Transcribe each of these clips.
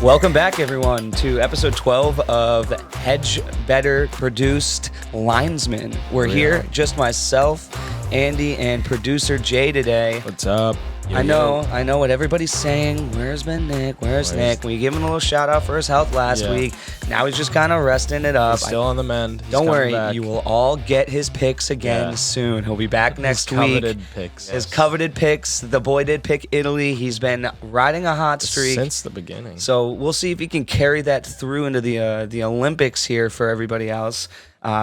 Welcome back, everyone, to episode 12 of Hedge Better Produced Linesmen. We're here, just myself, Andy, and producer Jay today. What's up? I know what everybody's saying. Where's been Nick? Where's Nick? We gave him a little shout out for his health last week. Now he's just kind of resting it up. He's still on the mend. Don't worry, you will all get his picks again soon. He'll be back next week. His coveted picks. His coveted picks. The boy did pick Italy. He's been riding a hot streak since the beginning. So we'll see if he can carry that through into the Olympics here for everybody else.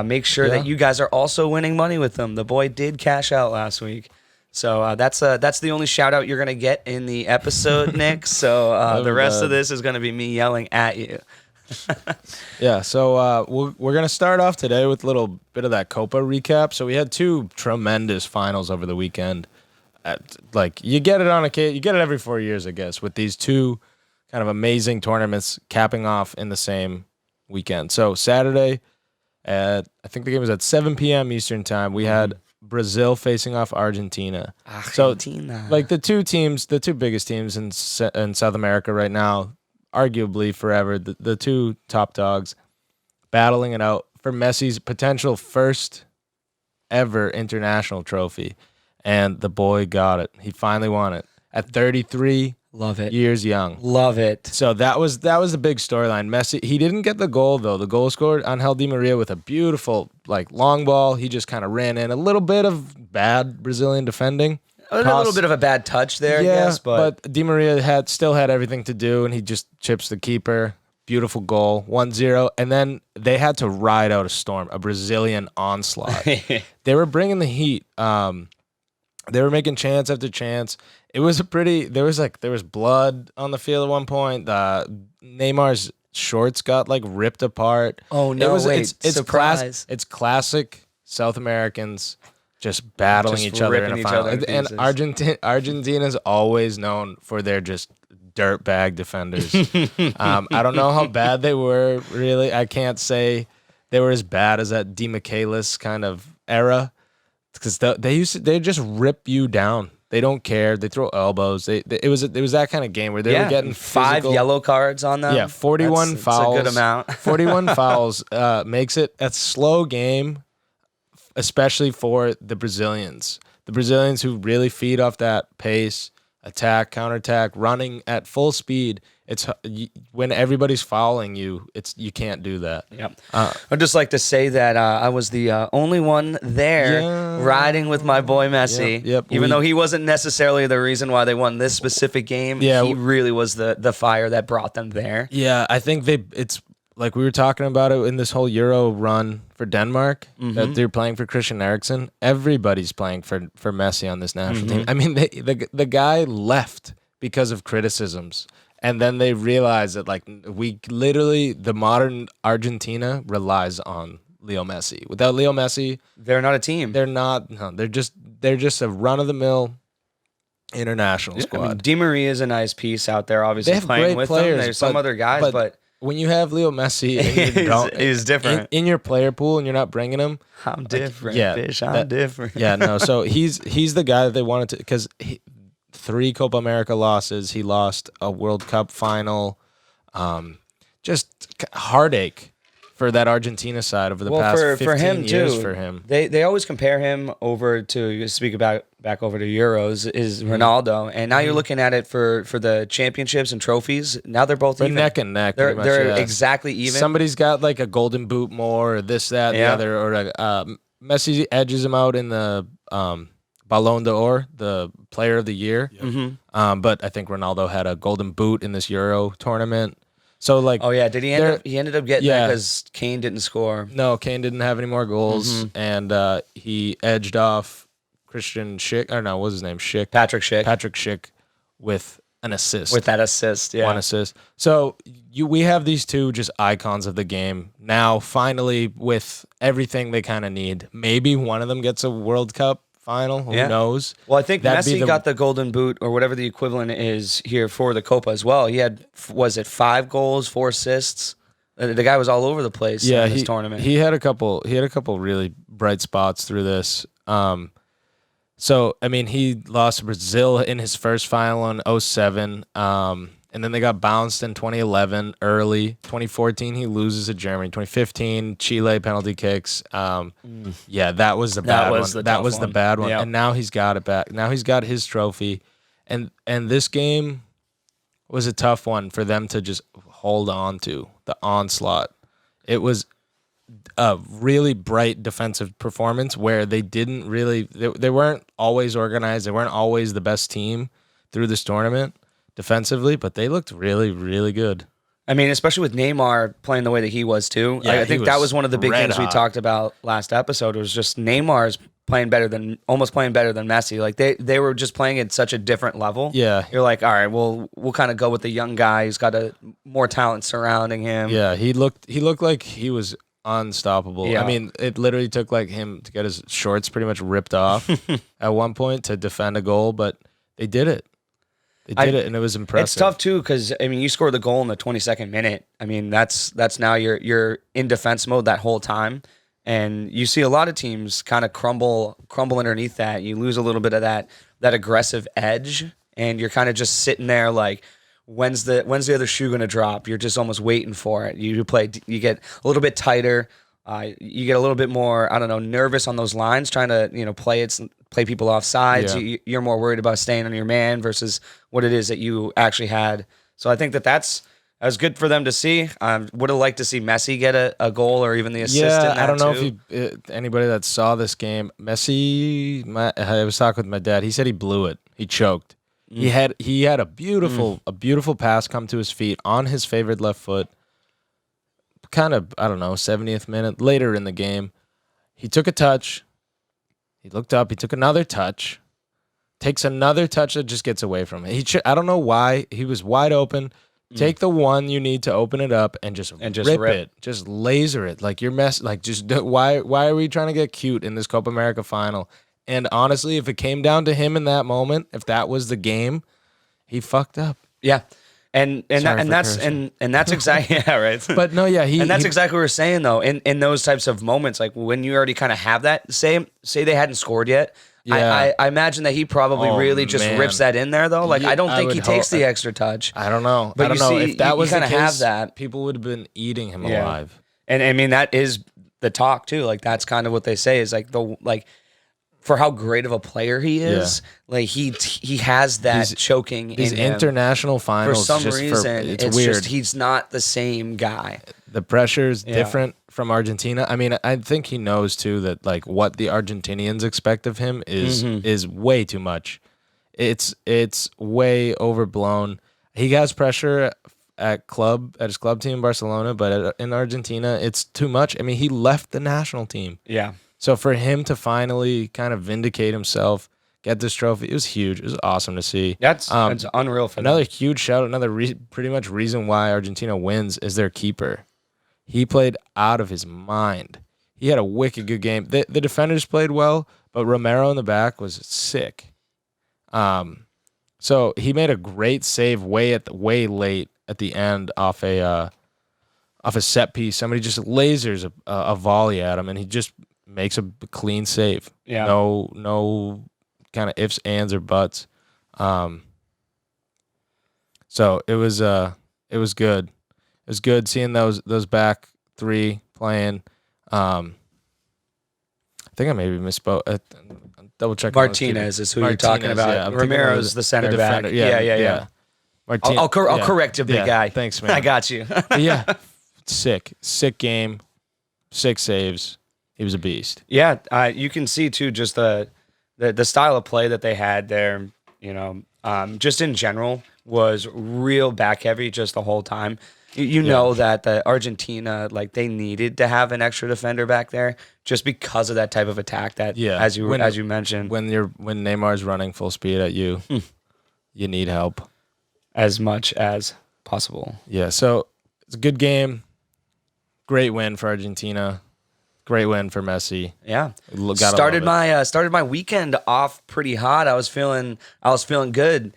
Make sure that you guys are also winning money with them. The boy did cash out last week. So that's the only shout out you're gonna get in the episode, Nick. So the rest of this is gonna be me yelling at you. So we're gonna start off today with a little bit of that Copa recap. So we had two tremendous finals over the weekend. You get it on you get it every 4 years, I guess, with these two kind of amazing tournaments capping off in the same weekend. So Saturday, I think the game was at 7 p.m. Eastern time. We had Brazil facing off Argentina. Argentina. So, the two biggest teams in South America right now, arguably forever, the two top dogs, battling it out for Messi's potential first ever international trophy. And the boy got it. He finally won it at 33 Love it. years young. Love it. So that was the big storyline. Messi, he didn't get the goal though. The goal scored Angel Di Maria with a beautiful long ball. He just kind of ran in. A little bit of bad Brazilian defending. A little bit of a bad touch there, I guess. But Di Maria still had everything to do, and he just chips the keeper. Beautiful goal, 1-0. And then they had to ride out a storm, a Brazilian onslaught. They were bringing the heat. They were making chance after chance. It was there was blood on the field at one point. Neymar's shorts got ripped apart. Oh no! It's surprise. It's classic South Americans just battling each other in a final. And Argentina's always known for their just dirtbag defenders. I don't know how bad they were. Really, I can't say they were as bad as that Di Michaelis kind of era. Because they just rip you down. They don't care. They throw elbows. It was that kind of game where they were getting physical. 5 yellow cards on them. Yeah, 41 fouls. That's a good amount. 41 fouls makes it a slow game, especially for the Brazilians. The Brazilians who really feed off that pace, attack, counterattack, running at full speed. It's when everybody's fouling you. You can't do that. Yep. I'd just like to say that I was the only one there riding with my boy Messi. Yep. Even though he wasn't necessarily the reason why they won this specific game. Yeah. He really was the fire that brought them there. Yeah, I think it's like we were talking about it in this whole Euro run for Denmark, that they're playing for Christian Eriksen. Everybody's playing for Messi on this national team. I mean, the guy left because of criticisms. And then they realized that the modern Argentina relies on Leo Messi. Without Leo Messi, they're not a team. They're not. No, they're just a run of the mill international squad. I mean, Di Maria is a nice piece out there. Obviously, they have playing great with players, them. There's some other guys, but when you have Leo Messi, and he's different in your player pool, and you're not bringing him. I'm different. I'm different. Yeah, no. So he's the guy that they wanted to because. 3 Copa America losses. He lost a World Cup final. Just heartache for that Argentina side over the past 15 years for him. They always compare him over to, speak about back over to Euros, is Ronaldo. And now you're looking at it for the championships and trophies. Now they're both even. Neck and neck. They're exactly even. Somebody's got a golden boot more, or this, that, the other. Or Messi edges him out in the Ballon d'Or, the player of the year. But I think Ronaldo had a golden boot in this Euro tournament. So did he ended up getting that because Kane didn't score? No, Kane didn't have any more goals, and he edged off Christian Schick. Or no, what was his name? Patrick Schick with an assist. With that assist, yeah. 1 assist. So we have these two just icons of the game. Now, finally, with everything they kind of need, maybe one of them gets a World Cup final. Who knows? Well, I think Messi got the golden boot or whatever the equivalent is here for the Copa as well. He had, 5 goals, 4 assists? The guy was all over the place in this tournament. He had a couple really bright spots through this. So, I mean, he lost to Brazil in his first final in 2007. And then they got bounced in 2011 early. 2014, he loses to Germany. 2015, Chile penalty kicks. Yeah, that was the bad one. That was the bad one. Yep. And now he's got it back. Now he's got his trophy. And this game was a tough one for them to just hold on to, the onslaught. It was a really bright defensive performance where they didn't really they weren't always organized. They weren't always the best team through this tournament defensively, but they looked really, really good. I mean, especially with Neymar playing the way that he was too. Yeah, I think that was one of the big things we talked about last episode was just Neymar's almost playing better than Messi. Like they were just playing at such a different level. Yeah. You're like, all right, well, we'll kind of go with the young guy who's got more talent surrounding him. Yeah, he looked like he was unstoppable. Yeah. I mean, it literally took like him to get his shorts pretty much ripped off at one point to defend a goal, but they did it. They did it, and it was impressive. It's tough too because I mean, you score the goal in the 22nd minute. I mean, that's now you're in defense mode that whole time, and you see a lot of teams kind of crumble underneath that. You lose a little bit of that aggressive edge, and you're kind of just sitting there like, when's the other shoe going to drop? You're just almost waiting for it. You get a little bit tighter. You get a little bit more, I don't know, nervous on those lines, trying to play people off sides. Yeah. You're more worried about staying on your man versus what it is that you actually had. So I think that was good for them to see. Would have liked to see Messi get a goal or even the assist. Yeah, in that I don't know too. if anybody that saw this game, Messi. I was talking with my dad. He said he blew it. He choked. He had a beautiful pass come to his feet on his favored left foot. Kind of, I don't know, 70th minute later in the game. He took a touch. He looked up. He took another touch. Takes another touch that just gets away from him. I don't know why. He was wide open. Take the one you need to open it up and just rip it. Just laser it. Like you're why are we trying to get cute in this Copa America final? And honestly, if it came down to him in that moment, if that was the game, he fucked up. Yeah. And that's exactly right. But no, yeah, that's exactly what we're saying though. In those types of moments, like when you already kind of have that, say they hadn't scored yet. Yeah. I imagine that he probably rips that in there though. Like I don't think he takes the extra touch. I don't know. But I don't know if that was the case. Have that. People would have been eating him alive. And I mean that is the talk too. Like that's kind of what they say is like for how great of a player he is, like he has that choking in him. International finals for some reason. It's weird. Just he's not the same guy. The pressure is different from Argentina. I mean, I think he knows too that like what the Argentinians expect of him is way too much. It's way overblown. He has pressure at his club team Barcelona, but in Argentina, it's too much. I mean, he left the national team. Yeah. So for him to finally kind of vindicate himself, get this trophy, it was huge. It was awesome to see. That's unreal for another huge shout. Another pretty much reason why Argentina wins is their keeper. He played out of his mind. He had a wicked good game. The defenders played well, but Romero in the back was sick. So he made a great save way late at the end off a set piece. Somebody just lasers a volley at him, and he just makes a clean save. Yeah. No kind of ifs, ands, or buts. So it was good. It was good seeing those back three playing. I think I maybe misspoke. Double check. Martinez is who you're talking about. Yeah, Romero's the center back. Yeah. I'll correct you, big guy. Thanks, man. I got you. Yeah, sick game, 6 saves. He was a beast. Yeah, you can see too just the style of play that they had there. You know, just in general was real back heavy just the whole time. You know that the Argentina, like they needed to have an extra defender back there just because of that type of attack that as you mentioned. When Neymar's running full speed at you, you need help. As much as possible. Yeah, so it's a good game. Great win for Argentina. Great win for Messi. Yeah. Started my weekend off pretty hot. I was feeling good.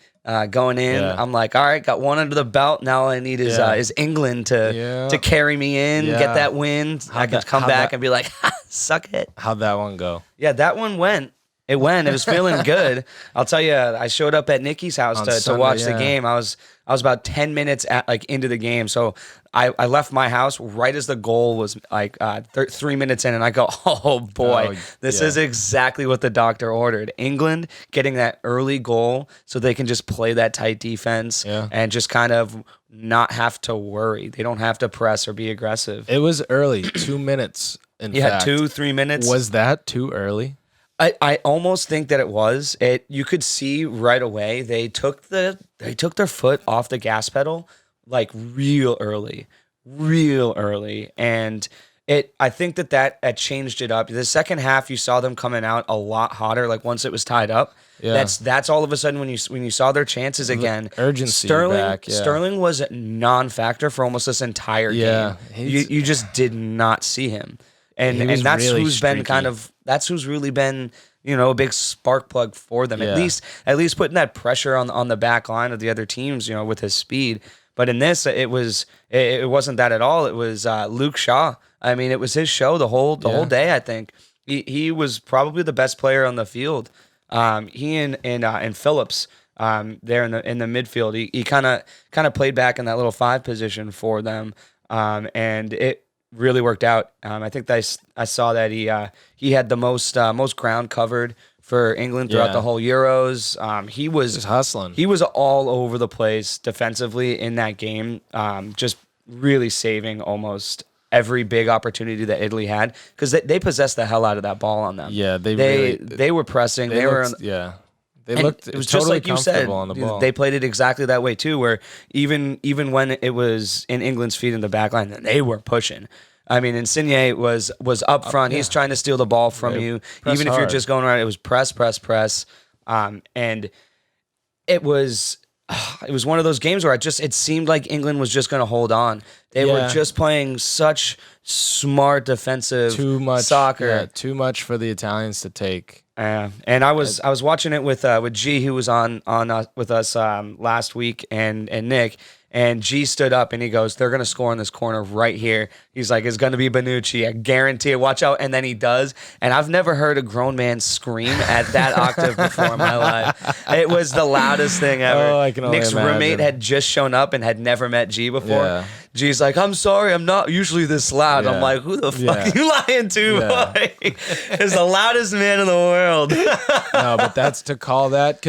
Going in, I'm like, all right, got one under the belt. Now all I need is England to carry me in, get that win. I can come back and be like, suck it. How'd that one go? Yeah, that one went. It went. It was feeling good. I'll tell you, I showed up at Nikki's house to watch the game. I was about 10 minutes into the game. So I left my house right as the goal was 3 minutes in, and I go, oh boy, this is exactly what the doctor ordered. England getting that early goal so they can just play that tight defense and just kind of not have to worry. They don't have to press or be aggressive. It was early, 2 minutes. In fact, 2-3 minutes. Was that too early? I almost think that it was. You could see right away they took their foot off the gas pedal like real early, and I think that changed it up. The second half, you saw them coming out a lot hotter. Like once it was tied up, that's all of a sudden when you saw their chances again. Urgency back. Yeah. Sterling was non-factor for almost this entire game. You just did not see him. And that's really who's streaky. That's who's really been, a big spark plug for them. At least putting that pressure on the back line of the other teams, with his speed. But in this, it wasn't that at all. It was Luke Shaw. I mean, it was his show the whole day. I think he was probably the best player on the field. He and Phillips there in the midfield. He kind of played back in that little 5 position for them, and it really worked out. I think that I saw that he had the most ground covered for England throughout the whole Euros. He was hustling. He was all over the place defensively in that game, just really saving almost every big opportunity that Italy had because they possessed the hell out of that ball on them. Yeah, they were pressing. They were. They looked it was totally just like you said. On the ball. They played it exactly that way too, where even when it was in England's feet in the back line, they were pushing. I mean, Insigne was up front. He's trying to steal the ball from you. Even if you're just going around, it was press. And it was one of those games where it seemed like England was just going to hold on. They were just playing such smart defensive soccer. Yeah, too much for the Italians to take. And I was watching it with G, who was on with us last week, and Nick. And G stood up and he goes, "They're gonna score in this corner right here." He's like, "It's gonna be Bonucci, I guarantee it. Watch out!" And then he does. And I've never heard a grown man scream at that octave before in my life. It was the loudest thing ever. Oh, I can only Nick's imagine. roommate had just shown up and had never met G before. Yeah. G's like, "I'm sorry, I'm not usually this loud." I'm like, "Who the fuck are you lying to, boy?" It's the loudest man in the world. No, but that's to call that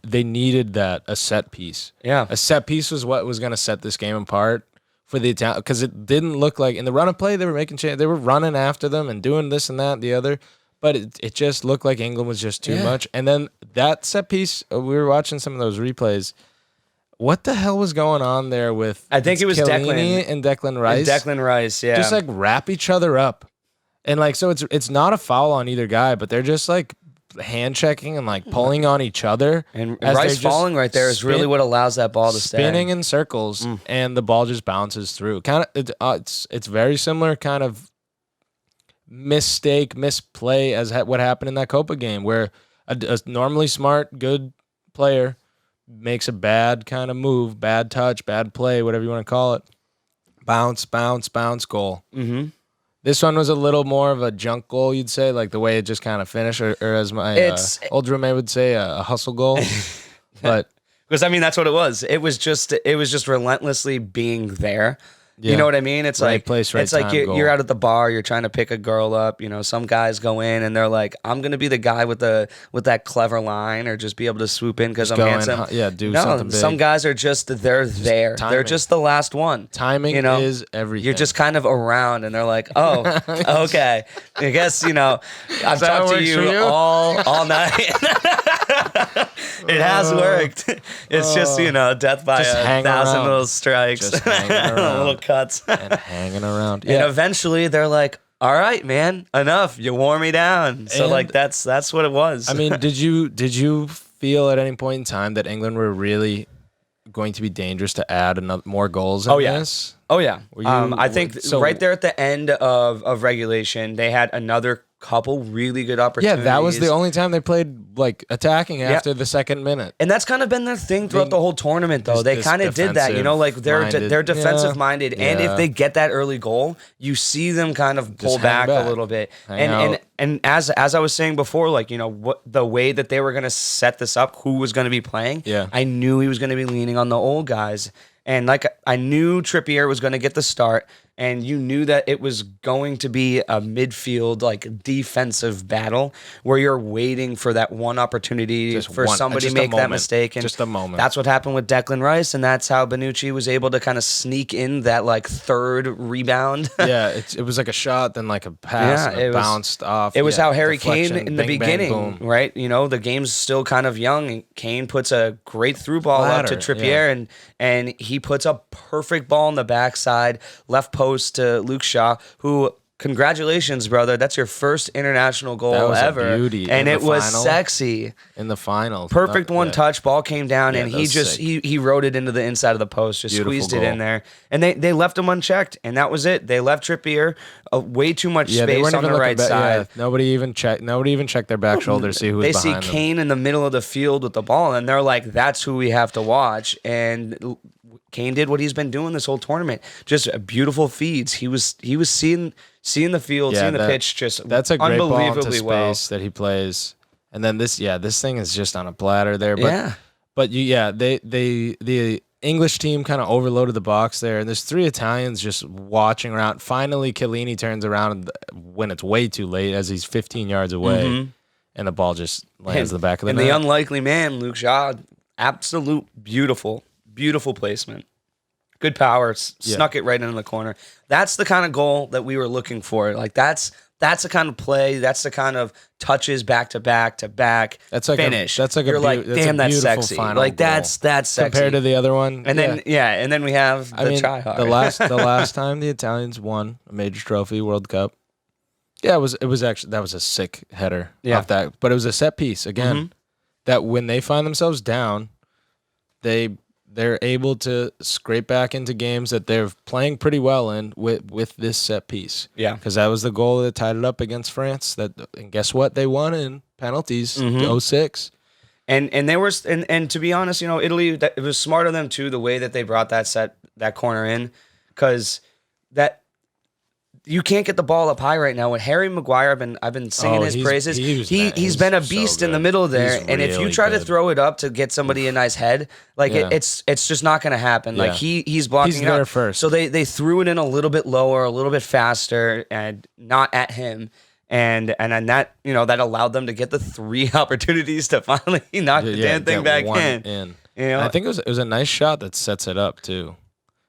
they needed a set piece. Yeah. A set piece was what was going to set this game apart for the Italian, because it didn't look like in the run of play they were making change. They were running after them and doing this and that and the other, but it just looked like England was just too much. And then that set piece, we were watching some of those replays. What the hell was going on there with I think it was Chiellini and Declan Rice? Declan Rice, yeah. Just like wrap each other up. And so it's not a foul on either guy, but they're just like hand checking and like pulling on each other, and Rice falling right there is really what allows that ball to stay spinning in circles, and the ball just bounces through. Kind of, it's very similar kind of misplay as what happened in that Copa game, where a normally smart, good player makes a bad kind of move, bad touch, bad play, whatever you want to call it. Bounce goal. Mm-hmm. This one was a little more of a junk goal, you'd say, like the way it just kind of finished, or as my old roommate would say, a hustle goal. But because I mean that's what it was. It was just relentlessly being there. Yeah. You know what I mean? It's right like place, right it's like time, you're out at the bar, you're trying to pick a girl up. Some guys go in and they're like, "I'm gonna be the guy with that clever line, or just be able to swoop in because I'm handsome." Something big. Some guys are they're there. They're just the last one. Timing is everything. You're just kind of around, and they're like, "Oh, okay." I guess I've talked to you all night. It has worked. It's just death by just 1,000 little strikes, just little cuts, and hanging around. And eventually they're like, "All right, man, enough. You wore me down." So that's what it was. I mean, did you feel at any point in time that England were really going to be dangerous to add more goals in this? Oh yeah. I think right there at the end of regulation, they had another couple really good opportunities. Yeah, that was the only time they played like attacking after the second minute. And that's kind of been their thing throughout the whole tournament, though. They kind of did that, like they're defensive minded, and if they get that early goal, you see them kind of pull back a little bit. And as I was saying before, like what the way that they were going to set this up, who was going to be playing. Yeah, I knew he was going to be leaning on the old guys, and like I knew Trippier was going to get the start. And you knew that it was going to be a midfield, like defensive battle where you're waiting for that one opportunity somebody to make that mistake. And just a moment. That's what happened with Declan Rice, and that's how Bonucci was able to kind of sneak in that like third rebound. Yeah, it was like a shot, then like a pass, and it bounced off. It was how Harry Kane in the beginning, right? The game's still kind of young, and Kane puts a great through ball up to Trippier, and he puts a perfect ball on the backside, left post to Luke Shaw, who, congratulations, brother. That's your first international goal ever. A beauty. And it was sexy. In the final. Perfect touch, ball came down, and he rode it into the inside of the post, just squeezed it in there. And they left him unchecked, and that was it. They left Trippier way too much space on the right side. Nobody even checked their back shoulder to see who was behind them. They see Kane in the middle of the field with the ball, and they're like, that's who we have to watch. And Kane did what he's been doing this whole tournament. Just beautiful feeds. He was seeing the field, seeing the pitch just that's a great ball into space well. That he plays. And then this thing is just on a platter there. But the English team kind of overloaded the box there, and there's 3 Italians just watching around. Finally, Chiellini turns around when it's way too late, as he's 15 yards away, and the ball just lands in the back of the net. And the unlikely man, Luke Shaw, absolute beautiful placement. Good power, snuck it right into the corner. That's the kind of goal that we were looking for. Like that's the kind of play. That's the kind of touches back to back to back. That's like finish. You're like, damn, that's sexy. Like that's sexy compared to the other one. And then we have the try hard. The last time the Italians won a major trophy, World Cup. Yeah, it was actually that was a sick header off that, but it was a set piece again. That when they find themselves down, they're able to scrape back into games that they're playing pretty well in with this set piece. Yeah. Because that was the goal that tied it up against France. And guess what? They won in penalties, 0-6. And they were and to be honest, Italy, it was smart of them too, the way that they brought that corner in, because that you can't get the ball up high right now. With Harry Maguire, I've been singing his praises. He's been a beast in the middle there. And if you try to throw it up to get somebody a nice head, like it's just not going to happen. Like he's blocking it out first. So they threw it in a little bit lower, a little bit faster, and not at him. And then that that allowed them to get the 3 opportunities to finally knock the damn thing back in. I think it was a nice shot that sets it up too.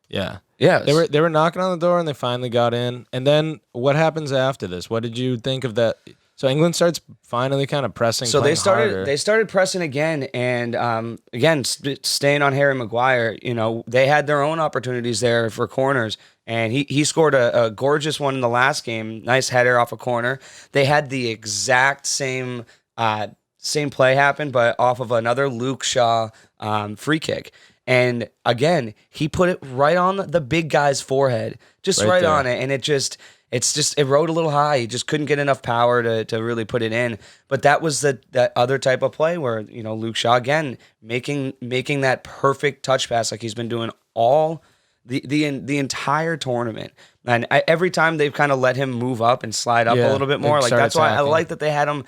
Yeah. Yeah, they were knocking on the door and they finally got in. And then what happens after this? What did you think of that? So England starts finally kind of pressing. So they started pressing again, and again staying on Harry Maguire. They had their own opportunities there for corners, and he scored a gorgeous one in the last game. Nice header off a corner. They had the exact same play happen, but off of another Luke Shaw free kick. And again, he put it right on the big guy's forehead, just right on it. And it rode a little high. He just couldn't get enough power to really put it in. But that was that other type of play where, Luke Shaw, again, making that perfect touch pass like he's been doing all the entire tournament. And every time they've kind of let him move up and slide up a little bit more. Like that's why I like that they had him,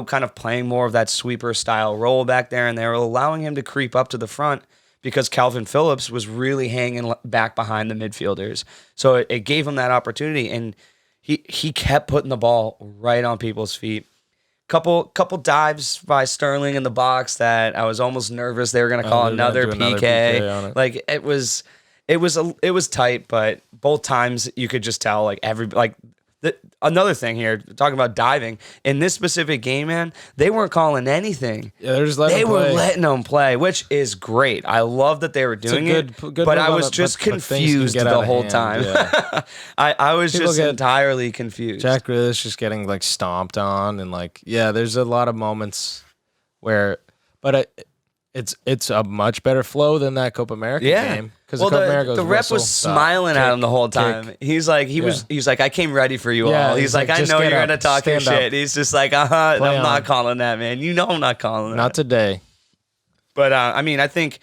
kind of playing more of that sweeper style role back there. And they were allowing him to creep up to the front, because Calvin Phillips was really hanging back behind the midfielders. So it gave him that opportunity, and he kept putting the ball right on people's feet. Couple dives by Sterling in the box that I was almost nervous they were going to call another PK. On it. Like it was tight, but both times you could just tell another thing here, talking about diving, in this specific game, man, they weren't calling anything. Yeah, they were letting them play, which is great. I love that they were doing it, but I was just confused the whole time. Yeah. I was just entirely confused. Jack Grealish just getting stomped on, and there's a lot of moments where, but It's a much better flow than that Copa America game. Because the rep was smiling at him the whole time. He's like, he's like, I came ready for you all. He's like, I know you're gonna talk your shit. He's just like, I'm not calling that, man. You know, I'm not calling that. Not today. But I mean, I think,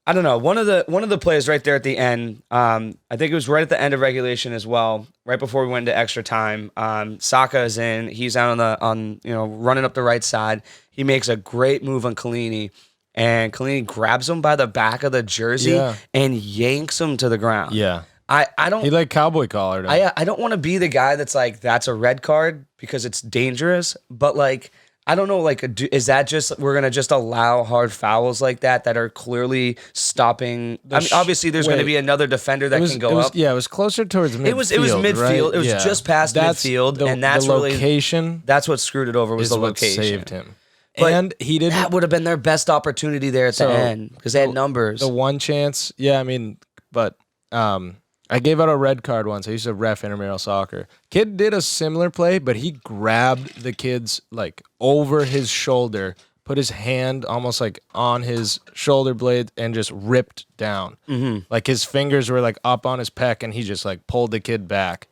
I don't know. One of the plays right there at the end. I think it was right at the end of regulation as well, right before we went into extra time. Saka is in. He's out on running up the right side. He makes a great move on Chiellini. And Chiellini grabs him by the back of the jersey and yanks him to the ground. Yeah. I don't. He like cowboy collared him. I don't want to be the guy that's like, that's a red card because it's dangerous. But like, I don't know, like, is that just, we're going to just allow hard fouls like that are clearly stopping? I mean, obviously there's going to be another defender that can go up. Yeah, it was closer towards midfield. It was midfield. Right? It was just past midfield. And that's the location. That's what screwed it over, was the location. Saved him. But and he didn't. That would have been their best opportunity there at the end because they had numbers. The one chance, I mean, but I gave out a red card once. I used to ref intramural soccer. Kid did a similar play, but he grabbed the kid's like over his shoulder, put his hand almost like on his shoulder blade, and just ripped down. Mm-hmm. Like his fingers were like up on his pec, and he just like pulled the kid back.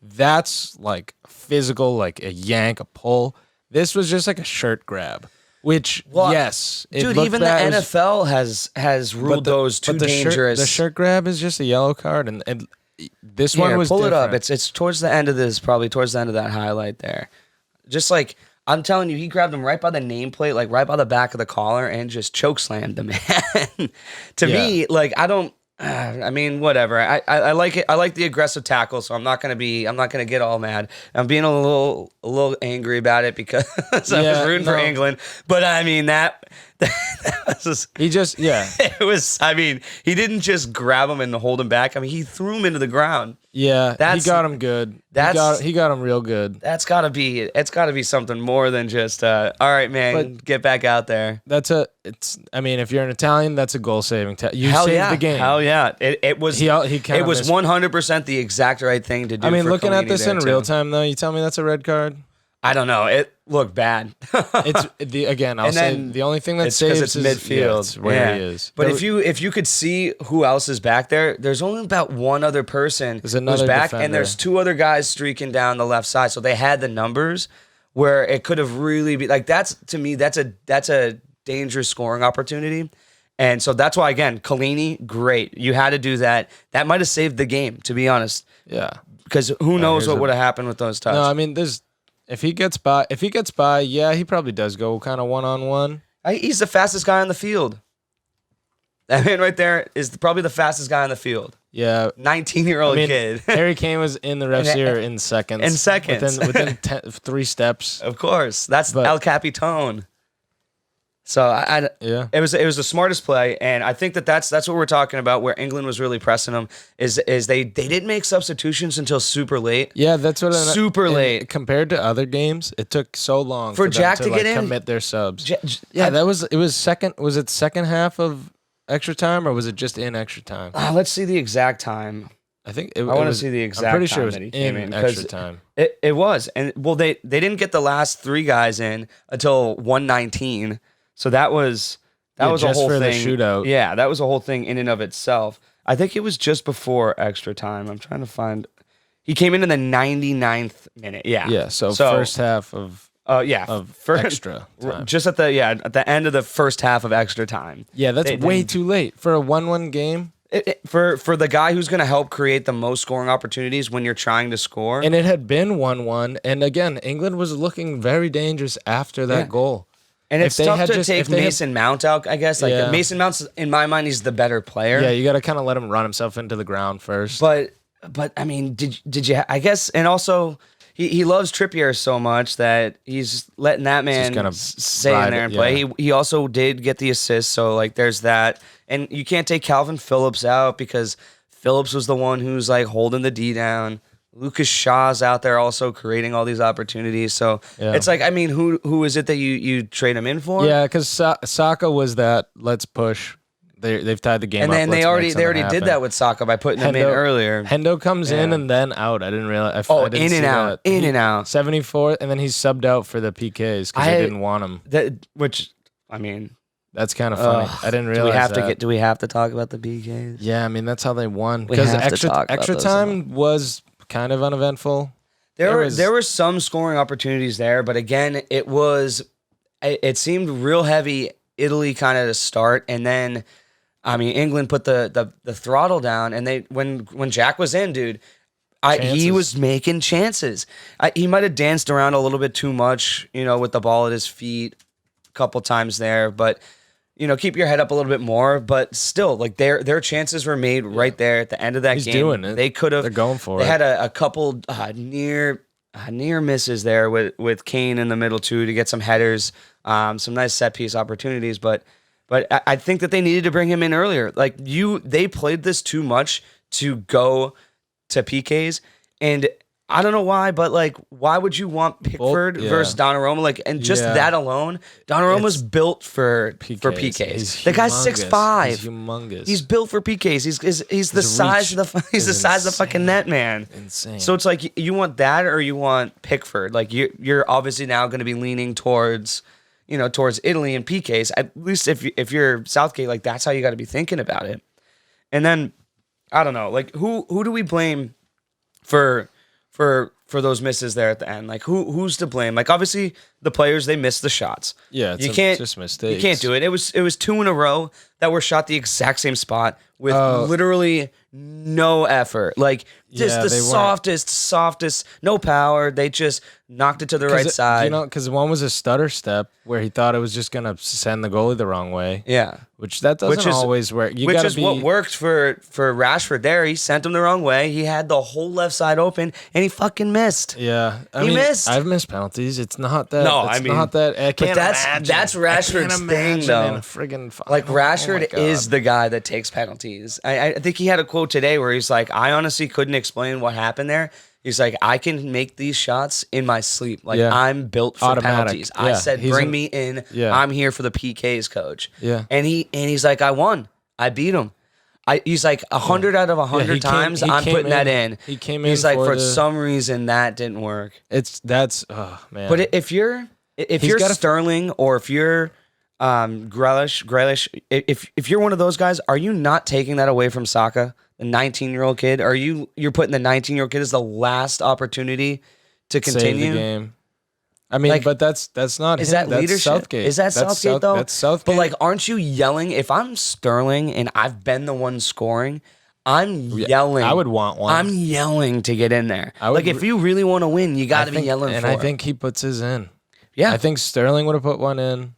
That's like physical, like a yank, a pull. This was just like a shirt grab, which, yes. Dude, even the NFL has ruled those too dangerous. The shirt grab is just a yellow card, and this one was pull different. It up. It's towards the end of this, probably towards the end of that highlight there. Just like, I'm telling you, he grabbed him right by the nameplate, like right by the back of the collar, and just choke slammed the man. To me, like, I mean, whatever. I like it. I like the aggressive tackle, so I'm not gonna get all mad. I'm being a little angry about it because I was rooting for England. But I mean that was just, it was. I mean, he didn't just grab him and hold him back. I mean, he threw him into the ground. Yeah, he got him good. He got him real good. It's got to be something more than just all right, man, get back out there. I mean, if you're an Italian, that's a goal saving. You saved the game. Hell yeah! It was. It was 100% the exact right thing to do. I mean, looking at this in real time, though, you tell me that's a red card. I don't know. It looked bad. I'll say the only thing that saves is midfield. Where he is. But if you could see who else is back there, there's only about one other person who's back, and there's two other guys streaking down the left side. So they had the numbers where it could have really been like, that's a dangerous scoring opportunity. And so that's why, again, Chiellini, great. You had to do that. That might have saved the game, to be honest. Yeah. Because who knows what would have happened with those touches. No, I mean, if he gets by, yeah, he probably does go kind of one-on-one. He's the fastest guy on the field. That man right there is probably the fastest guy on the field. Yeah. 19-year-old kid. Harry Kane was in the ref's ear in seconds. Within 3 steps. Of course. That's El Capitan. So it was the smartest play, and I think that's what we're talking about. Where England was really pressing them is they didn't make substitutions until super late. Yeah, that's what super late compared to other games. It took so long for Jack to get in, commit their subs. It was second. Was it second half of extra time, or was it just in extra time? Let's see the exact time. I think I want to see the exact. I'm pretty sure time it was that he came in extra time. It was, and they didn't get the last 3 guys in until 1:19. So that was a whole thing. The shootout. Yeah, that was a whole thing in and of itself. I think it was just before extra time. I'm trying to find. He came in the 99th minute. Yeah. Yeah. So first half of extra time. Just at the end of the first half of extra time. Yeah, that's way too late for a 1-1 game. For the guy who's going to help create the most scoring opportunities when you're trying to score. And it had been 1-1, and again, England was looking very dangerous after that goal. And it's tough to take Mason Mount out, I guess. Mason Mount's, in my mind, he's the better player. Yeah, you got to kind of let him run himself into the ground first. But I mean, did you? I guess, and also he loves Trippier so much that he's letting that man stay in there and play. He also did get the assist, so like there's that. And you can't take Calvin Phillips out because Phillips was the one who's like holding the D down. Lucas Shaw's out there also creating all these opportunities. So it's like, I mean, who is it that you trade him in for? Yeah, because Saka was that let's push. They've tied the game and up. And then they already did that with Saka by putting him in earlier. Hendo comes in and then out. I didn't realize. In and out. 74th, and then he's subbed out for the PKs because they didn't want him. Which, I mean, That's kind of funny. I didn't realize Do we have to talk about the PKs? Yeah, I mean that's how they won because extra time was kind of uneventful. There were some scoring opportunities there, but again, it seemed real heavy Italy kind of to start, and then I mean England put the throttle down, and when Jack was in, dude, he was making chances. He might have danced around a little bit too much, with the ball at his feet a couple times there, but keep your head up a little bit more. But still, like their chances were made right there at the end of that game. He's doing it. They could have. They're going for it. They had a couple near misses there with Kane in the middle too to get some headers, some nice set piece opportunities. But I think that they needed to bring him in earlier. Like they played this too much to go to PKs, and I don't know why, but like, why would you want Pickford versus Donnarumma? Like, and just that alone, Donnarumma's built for PKs. The guy's 6'5". He's humongous. He's built for PKs. He's the size of the fucking net, man. Insane. So it's like you want that or you want Pickford. Like you're obviously now going to be leaning towards Italy and PKs. At least if you're Southgate, like that's how you got to be thinking about it. And then I don't know, like who do we blame for those misses there at the end? Like who's to blame? Like obviously the players, they missed the shots. Yeah, it's just mistakes. You can't do it. It was 2 in a row that were shot the exact same spot with literally no effort. Like just the softest, no power. They just knocked it to the right side. Because one was a stutter step where he thought it was just gonna send the goalie the wrong way. Yeah, which doesn't always work. What worked for Rashford there. He sent him the wrong way. He had the whole left side open, and he fucking missed. Yeah, he missed. I've missed penalties. It's not that. No, not that. I can't that's Rashford's thing, though. Like Rashford is the guy that takes penalties. I think he had a quote today where he's like, "I honestly couldn't explain what happened there." He's like, I can make these shots in my sleep. Like, I'm built for penalties. I said, bring me in. I'm here for the PKs, coach. Yeah. And he's like, I won. I beat him. He's like 100 out of 100 times I'm putting that in. He came in. He's like, for some reason that didn't work. Oh man. But if you're Sterling or if you're Grealish, if you're one of those guys, are you not taking that away from Saka? The 19-year-old kid, you're putting the 19-year-old kid as the last opportunity to continue? Save the game. I mean, but that's not is him. That that's leadership? Southgate. Is that Southgate though? That's Southgate. But like, aren't you yelling? If I'm Sterling and I've been the one scoring, I'm yelling. I would want one. I'm yelling to get in there. Like if you really want to win, you got to be yelling. And I think he puts his in. Yeah, I think Sterling would have put one in.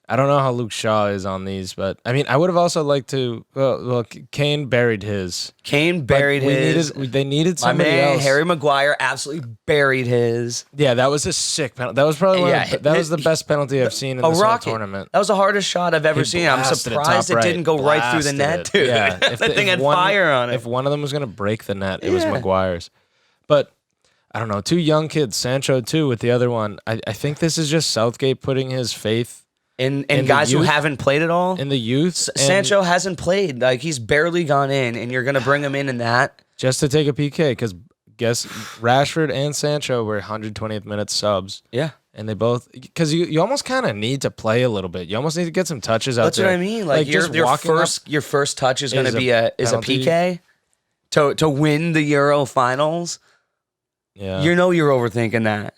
I don't know how Luke Shaw is on these, but I mean, I would have also liked to. Well, Kane buried his. They needed somebody else. Harry Maguire absolutely buried his. Yeah, that was a sick penalty. That was probably that was the best penalty I've seen in this whole tournament. That was the hardest shot I've ever seen. I'm surprised it didn't go right through the net, dude. Yeah, that thing had fire on it. If one of them was gonna break the net, it was Maguire's. But I don't know. 2 young kids, Sancho too, with the other one. I think this is just Southgate putting his faith. And guys who haven't played at all? In the youth. Sancho hasn't played. Like, he's barely gone in, and you're going to bring him in that? Just to take a PK, because guess Rashford and Sancho were 120th minute subs. Yeah. And they both, because you almost kind of need to play a little bit. You almost need to get some touches out there. That's what I mean. Like your first touch is going to be a PK to win the Euro finals. Yeah. You're overthinking that.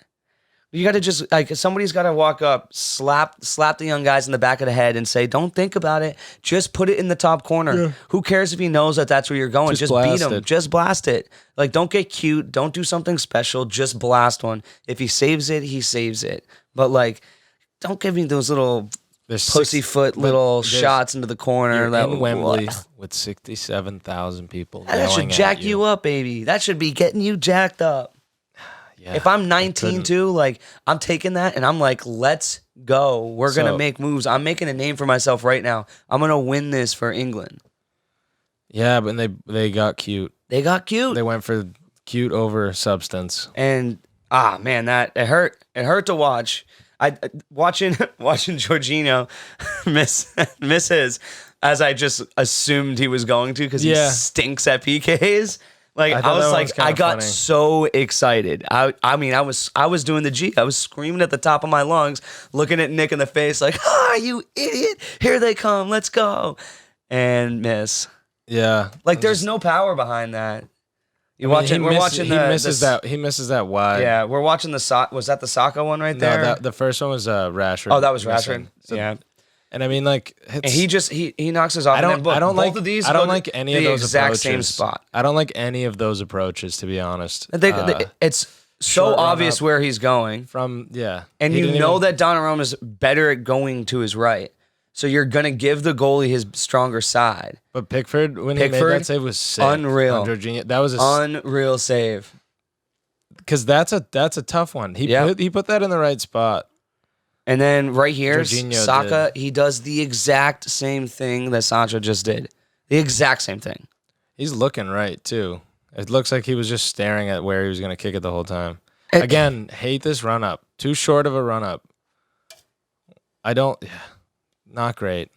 You got to just, somebody's got to walk up, slap the young guys in the back of the head and say, don't think about it. Just put it in the top corner. Yeah. Who cares if he knows that that's where you're going? Just beat him. Just blast it. Like, don't get cute. Don't do something special. Just blast one. If he saves it, he saves it. But, like, don't give me those little pussyfoot little shots into the corner. You're in Wembley with 67,000 people. That should jack you up, baby. That should be getting you jacked up. Yeah, if I'm 19 too, like, I'm taking that and I'm like, let's go. We're going to make moves. I'm making a name for myself right now. I'm going to win this for England. Yeah, but they got cute. They got cute. They went for cute over substance. And, man, that it hurt. It hurt to watch. Watching Jorginho miss his, as I just assumed he was going to because he stinks at PKs. Like I got funny. so excited. I mean, I was doing the G. I was screaming at the top of my lungs, looking at Nick in the face, like, "Ah, you idiot! Here they come. Let's go!" And miss. Yeah. Like there's no power behind that. He misses that wide. Yeah, we're watching the was that the Saka one right there? No, the first one was Rashford. Oh, that was Rashford. So, yeah. And I mean, like, and he knocks us off. Both of these. I don't like any of those exact approaches. Same spot. I don't like any of those approaches, to be honest. It's so obvious where he's going from. Yeah, and you know that Donnarumma is better at going to his right. So you're gonna give the goalie his stronger side. But Pickford, he made that save, was sick. Unreal. That was unreal save. Because that's a tough one. He put that in the right spot. And then right here, Saka, he does the exact same thing that Sancho just did. The exact same thing. He's looking right too. It looks like he was just staring at where he was gonna kick it the whole time. Again, hate this run up. Too short of a run up. Not great.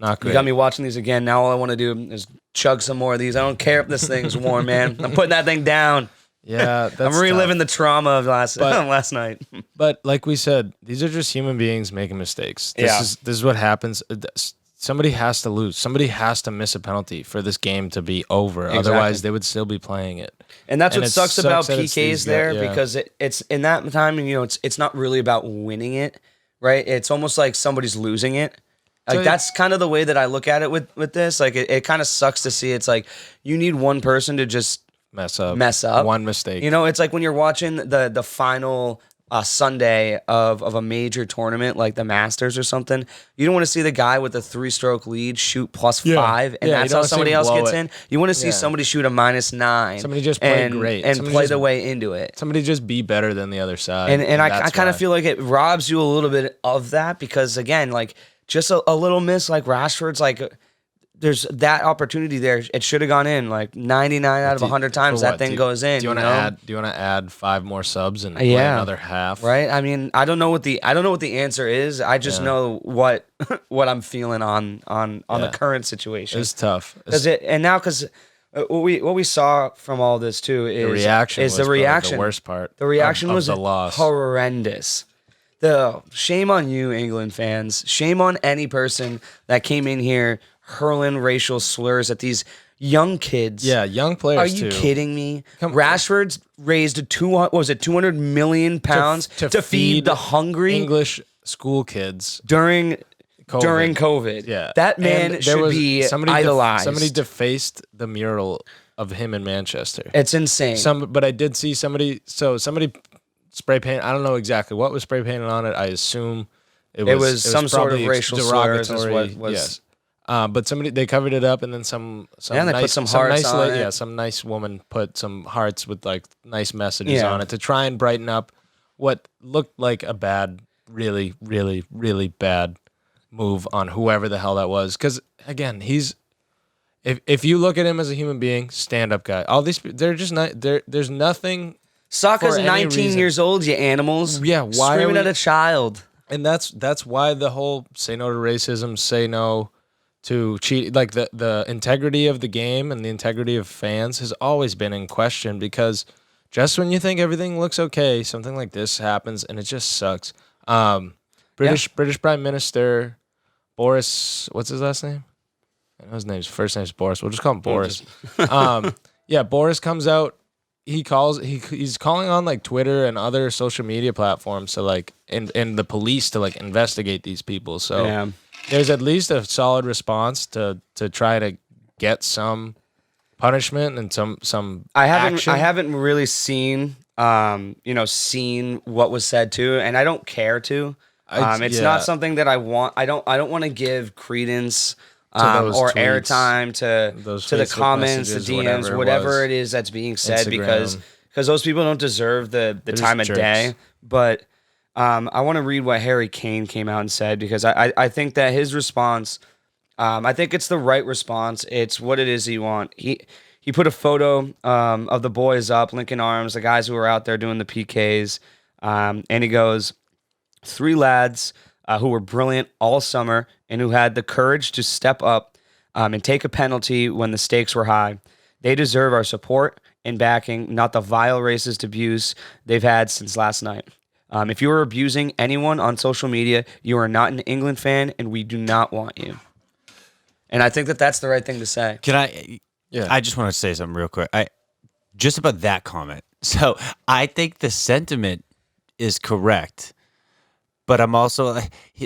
Not great. You got me watching these again. Now all I want to do is chug some more of these. I don't care if this thing's warm, man. I'm putting that thing down. Yeah, that's I'm reliving the trauma of last night. But like we said, these are just human beings making mistakes. This is what happens. Somebody has to lose. Somebody has to miss a penalty for this game to be over. Exactly. Otherwise, they would still be playing it. And that's what sucks about PKs there because it's in that time, and it's not really about winning it, right? It's almost like somebody's losing it. Like that's kind of the way that I look at it with this. Like it kind of sucks to see. It's like you need one person to just mess up. One mistake. It's like when you're watching the final Sunday of a major tournament like the Masters or something. You don't want to see the guy with a 3-stroke lead shoot +5, and that's how somebody else gets in. You want to see somebody shoot a -9. Somebody just play great and play the way into it. Somebody just be better than the other side. And I kind of feel like it robs you a little bit of that because again, like just a little miss like Rashford's like. There's that opportunity there. It should have gone in like 99 out of 100 times that thing goes in. Do you want to add 5 more subs and play another half? Right. I mean, I don't know what the answer is. I just know what I'm feeling on the current situation. It's tough. Because what we saw from all this too is the reaction. The worst part. The reaction was the loss. Horrendous. Shame on you, England fans. Shame on any person that came in here hurling racial slurs at these young kids. Yeah, young players. Are you kidding me? Rashford's raised 200 million pounds to feed the hungry English school kids during COVID. Yeah, that man should be idolized. Somebody defaced the mural of him in Manchester. It's insane. But I did see somebody. So somebody spray paint. I don't know exactly what was spray painted on it. I assume it was some sort of racial slurs. Yes. But they covered it up, and then they put some hearts on it. Yeah, some nice woman put some hearts with like nice messages on it to try and brighten up what looked like a bad, really, really, really bad move on whoever the hell that was. Because again, if you look at him as a human being, stand-up guy. All these, they're just not. There's nothing. Saka's 19 years old. You animals. Yeah, why screaming at a child? And that's why the whole say no to racism, say no to cheat, like the integrity of the game and the integrity of fans has always been in question because just when you think everything looks okay, something like this happens and it just sucks. British Prime Minister Boris, what's his last name? I know his first name's Boris. We'll just call him Boris. Boris comes out. He's calling on like Twitter and other social media platforms to like and the police to like investigate these people. So there's at least a solid response to try to get some punishment and some action. I haven't really seen seen what was said to, and I don't care to. It's not something that I want. I don't want to give credence or airtime to the comments, the DMs, whatever it is that's being said, Instagram. because those people don't deserve the time of day. But I want to read what Harry Kane came out and said because I think that his response, I think it's the right response. It's what it is you want. He put a photo of the boys up, linking arms, the guys who were out there doing the PKs, and he goes, 3 lads who were brilliant all summer and who had the courage to step up and take a penalty when the stakes were high. They deserve our support and backing, not the vile racist abuse they've had since last night. If you are abusing anyone on social media, you are not an England fan, and we do not want you. And I think that that's the right thing to say. Can I? Yeah. I just want to say something real quick. Just about that comment. So I think the sentiment is correct, but I'm also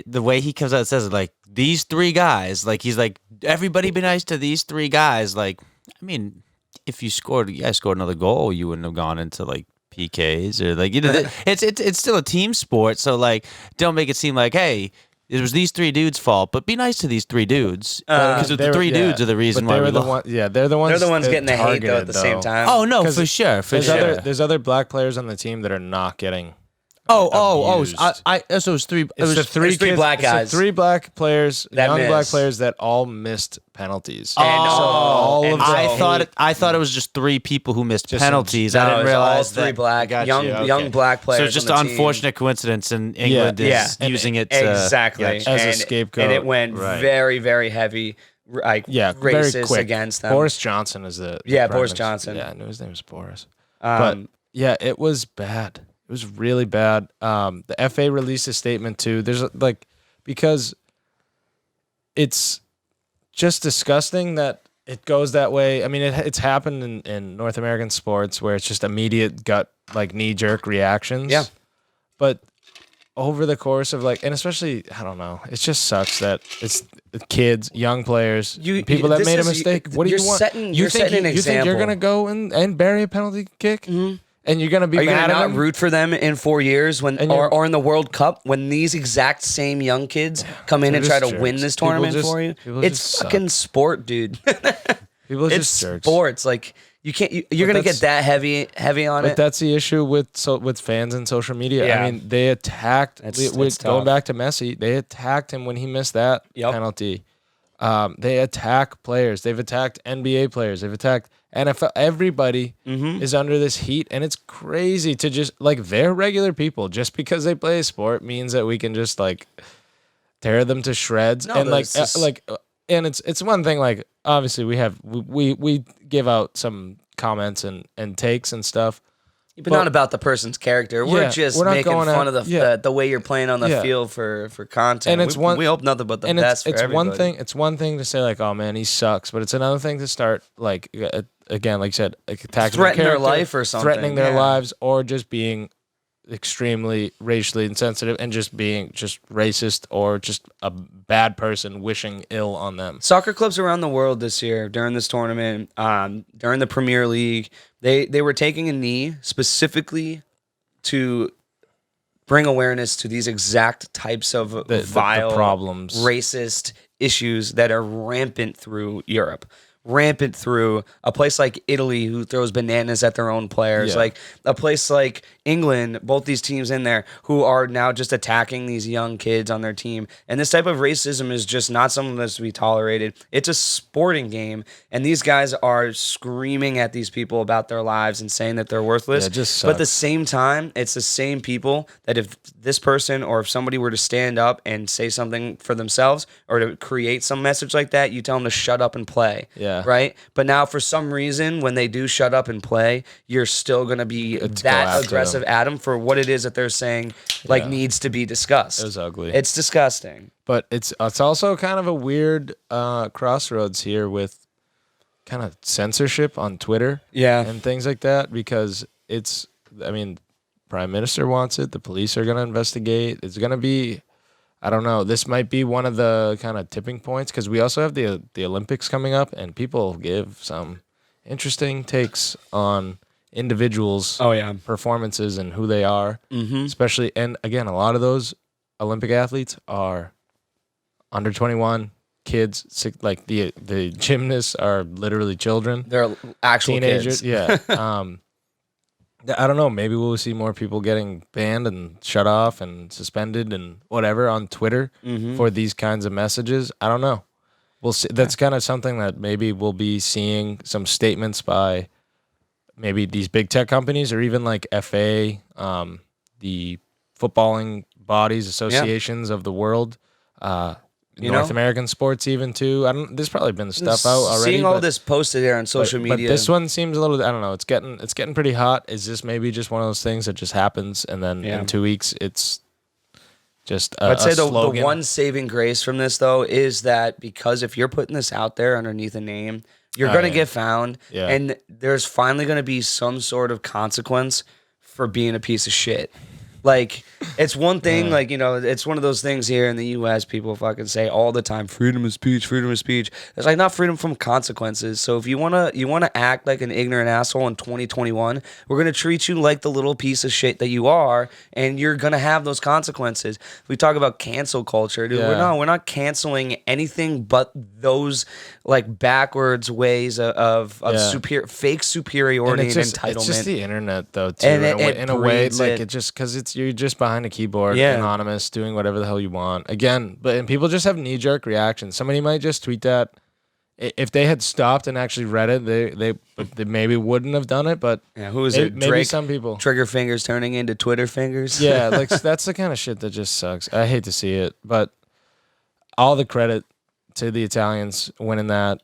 the way he comes out and says it, like these three guys, like he's like everybody be nice to these three guys. Like, I mean, if you scored another goal, you wouldn't have gone into like PKs or like it's still a team sport. So like, don't make it seem like it was these three dudes' fault, but be nice to these three dudes because the three dudes are the reason why they're the ones. Yeah, they're the ones getting the hate though at the same time. Oh no, for sure. There's other black players on the team that are not getting. So it was three. It was three black guys. Three black players, black players that all missed penalties. I thought it was just three people who missed penalties. I didn't realize all three black young black players. So it's just an unfortunate coincidence, and England is using it exactly as a scapegoat, and it went very, very heavy. Like racist against them. Boris Johnson is the Boris Johnson. Yeah, I knew his name was Boris. But yeah, it was bad. It was really bad. The FA released a statement too. There's because it's just disgusting that it goes that way. I mean, it's happened in North American sports where it's just immediate gut, like knee-jerk reactions. Yeah. But over the course of and especially, I don't know, it just sucks that it's kids, young players, people that made a mistake. What do you want? You think you're going to go and bury a penalty kick? Mm-hmm. And you're going to be mad at them? Are you going to not root for them in 4 years or in the World Cup when these exact same young kids come in and try to win this tournament for you? It's fucking sport, dude. It's sports. Like you can't. You're going to get that heavy on it. But that's the issue with fans and social media. Yeah. I mean, they attacked. Going back to Messi, they attacked him when he missed that penalty. They attack players. They've attacked NBA players. They've attacked NFL. Everybody is under this heat, and it's crazy to just they're regular people. Just because they play a sport means that we can just tear them to shreds. No, and and it's one thing. Obviously we give out some comments and takes and stuff. But not about the person's character. We're just making fun of the way you're playing on the field for content. And we hope nothing but the best for everybody. It's one thing to say oh man, he sucks, but it's another thing to start again, like you said, attacking threatening their life or something, threatening their lives, or just being extremely racially insensitive and just being racist or just a bad person wishing ill on them. Soccer clubs around the world this year during this tournament, during the Premier League, they were taking a knee specifically to bring awareness to these exact types of vile, problems, racist issues that are rampant through Europe. Rampant through a place like Italy, who throws bananas at their own players, like a place like England, both these teams in there who are now just attacking these young kids on their team. And this type of racism is just not something that's to be tolerated. It's a sporting game, and these guys are screaming at these people about their lives and saying that they're worthless. Yeah, it just sucks. But at the same time, it's the same people that if this person or if somebody were to stand up and say something for themselves or to create some message like that, you tell them to shut up and play. Yeah. Right? But now for some reason, when they do shut up and play, you're still going to be that aggressive at them for what it is that they're saying needs to be discussed. It was ugly. It's disgusting. But it's also kind of a weird crossroads here with kind of censorship on Twitter and things like that, because Prime Minister wants it. The police are going to investigate. It's going to be... I don't know. This might be one of the kind of tipping points, because we also have the Olympics coming up, and people give some interesting takes on individuals' performances and who they are. Mm-hmm. Especially, and again, a lot of those Olympic athletes are under 21 kids. Like the gymnasts are literally children. They're actual teenagers. Kids. Yeah. I don't know. Maybe we'll see more people getting banned and shut off and suspended and whatever on Twitter for these kinds of messages. I don't know. We'll see. That's kind of something that maybe we'll be seeing some statements by maybe these big tech companies, or even like FA, the footballing bodies, associations of the world. North American sports even too. There's probably been stuff out already. Seeing all this posted there on social media. But this one seems a little, I don't know, it's getting pretty hot. Is this maybe just one of those things that just happens and then in 2 weeks it's just I'd say the slogan? one saving grace from this though is that because if you're putting this out there underneath a name, you're going to get found, and there's finally going to be some sort of consequence for being a piece of shit. Like, it's one thing, like, it's one of those things here in the U.S. people fucking say all the time, freedom of speech, freedom of speech. It's like not freedom from consequences. So if you wanna act like an ignorant asshole in 2021, we're gonna treat you like the little piece of shit that you are, and you're gonna have those consequences. We talk about cancel culture, dude. We're not canceling anything but those like backwards ways of fake superiority and entitlement. It's just the internet though, too. And in a way, like it just because you're just behind a keyboard, anonymous, doing whatever the hell you want. Again, and people just have knee-jerk reactions. Somebody might just tweet that. If they had stopped and actually read it, they maybe wouldn't have done it. But who is it? Maybe some people. Trigger fingers turning into Twitter fingers. Yeah, like that's the kind of shit that just sucks. I hate to see it, but all the credit to the Italians winning that,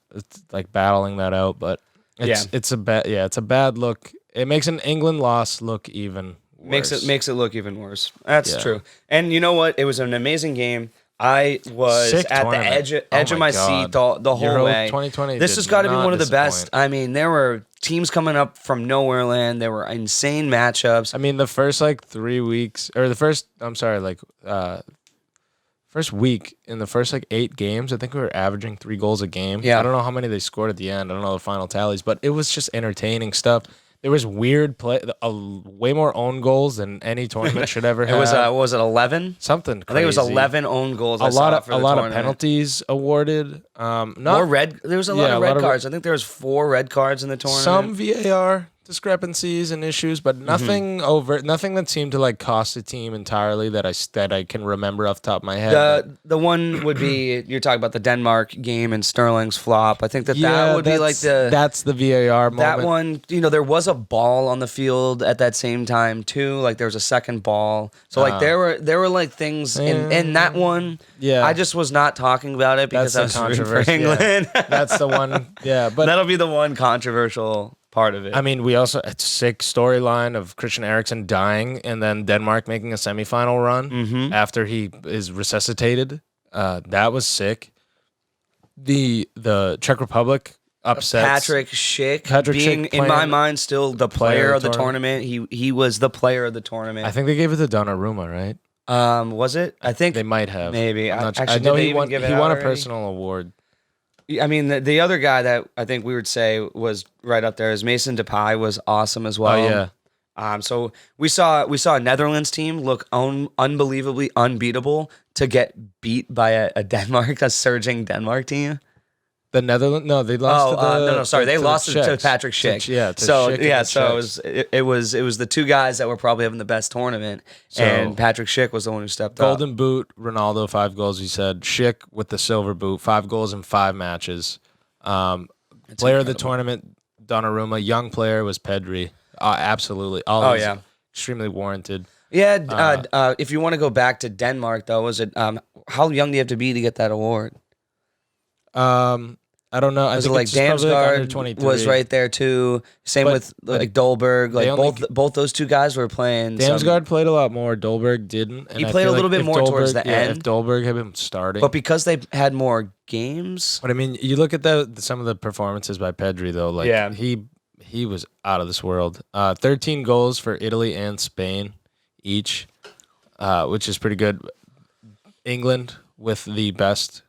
like battling that out. But it's a bad look. It makes an England loss look even worse. Makes it look even worse. That's true. And you know what? It was an amazing game. I was Sick at tournament. the edge of my seat the whole Euro way. 2020 This has got to be one of the best. I mean, there were teams coming up from nowhere land. There were insane matchups. I mean, the first 3 weeks, or first week in the first 8 games, I think we were averaging 3 goals a game. Yeah. I don't know how many they scored at the end. I don't know the final tallies, but it was just entertaining stuff. There was weird play, way more own goals than any tournament should ever have. It was what was it 11? Something crazy. I think it was 11 own goals. A lot of penalties awarded. More red. There was a lot of red cards. I think there was 4 red cards in the tournament. Some VAR discrepancies and issues, but nothing over. Nothing that seemed to cost a team entirely that I can remember off the top of my head. The one would be you're talking about the Denmark game and Sterling's flop. I think that would be that's the VAR moment. That one, there was a ball on the field at that same time too. Like there was a second ball. So there were things in that one. Yeah, I just was not talking about it because I was rooting for England. Yeah. That's the one. Yeah, but that'll be the one controversial part of it. I mean, we also a sick storyline of Christian Eriksen dying and then Denmark making a semifinal run after he is resuscitated. That was sick. The Czech Republic upsets Patrick Schick being in my mind still the player of the tournament. He was the player of the tournament. I think they gave it to Donnarumma, right? Was it? I think they might have. Maybe. I know he won a personal award. I mean, the other guy that I think we would say was right up there is Mason Depay was awesome as well. Oh yeah. So we saw a Netherlands team look unbelievably unbeatable to get beat by a surging Denmark team. The Netherlands? No, they lost. They lost to Patrick Schick. Schick it was the two guys that were probably having the best tournament, and Patrick Schick was the one who stepped up. Golden Boot, Ronaldo 5 goals. He said Schick with the silver boot, 5 goals in 5 matches. Player incredible. Of the tournament, Donnarumma. Young player was Pedri. Absolutely. Extremely warranted. Yeah. If you want to go back to Denmark, though, was it how young do you have to be to get that award? I don't know. I think like Damsgaard was right there too. Same with Dolberg. Both those two guys were playing. Damsgaard played a lot more. Dolberg didn't. He played a little bit more towards the end. If Dolberg had been starting, but because they had more games. But I mean, you look at some of the performances by Pedri though. He was out of this world. 13 goals for Italy and Spain each, which is pretty good. England with the best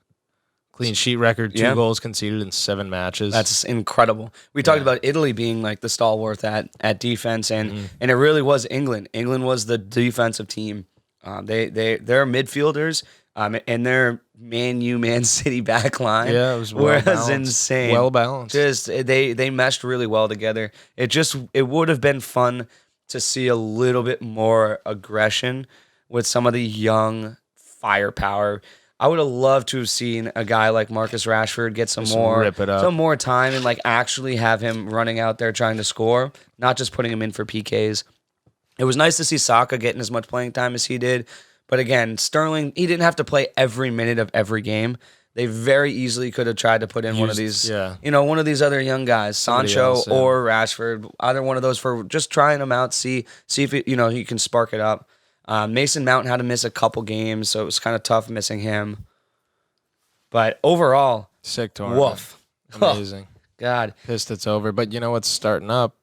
clean sheet record, 2 goals conceded in 7 matches. That's incredible. We talked about Italy being like the stalwart at defense, and it really was England. England was the defensive team. Their midfielders and their Man City back line was insane. Well balanced. Just they meshed really well together. It would have been fun to see a little bit more aggression with some of the young firepower. I would have loved to have seen a guy like Marcus Rashford get some more time and actually have him running out there trying to score, not just putting him in for PKs. It was nice to see Saka getting as much playing time as he did, But again, Sterling, he didn't have to play every minute of every game. They very easily could have tried to put in one of these other young guys, Sancho or Rashford, either one of those for just trying them out, see if he can spark it up. Mason Mount had to miss a couple games, so it was kind of tough missing him. But overall, sick tournament. Woof. Amazing. God. Pissed it's over. But you know what's starting up?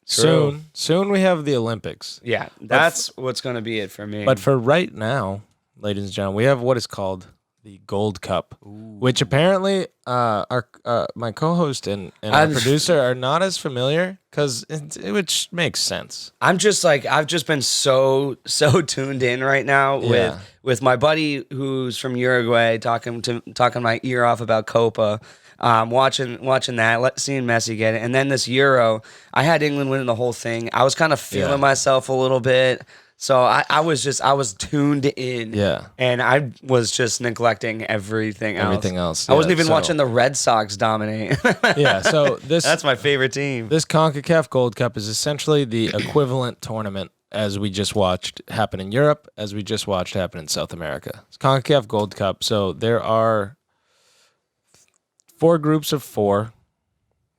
True. Soon we have the Olympics. Yeah, that's what's going to be it for me. But for right now, ladies and gentlemen, we have what is called the Gold Cup, which apparently my co-host and our producer are not as familiar, which makes sense. I'm just like, I've just been so tuned in right now with my buddy who's from Uruguay talking my ear off about Copa. Watching that, seeing Messi get it, and then this Euro, I had England winning the whole thing. I was kind of feeling myself a little bit, so I was tuned in, and I was just neglecting everything else. I wasn't even watching the Red Sox dominate. So that's my favorite team. This CONCACAF Gold Cup is essentially the equivalent tournament as we just watched happen in Europe, as we just watched happen in South America. It's CONCACAF Gold Cup, so there are 4 groups of 4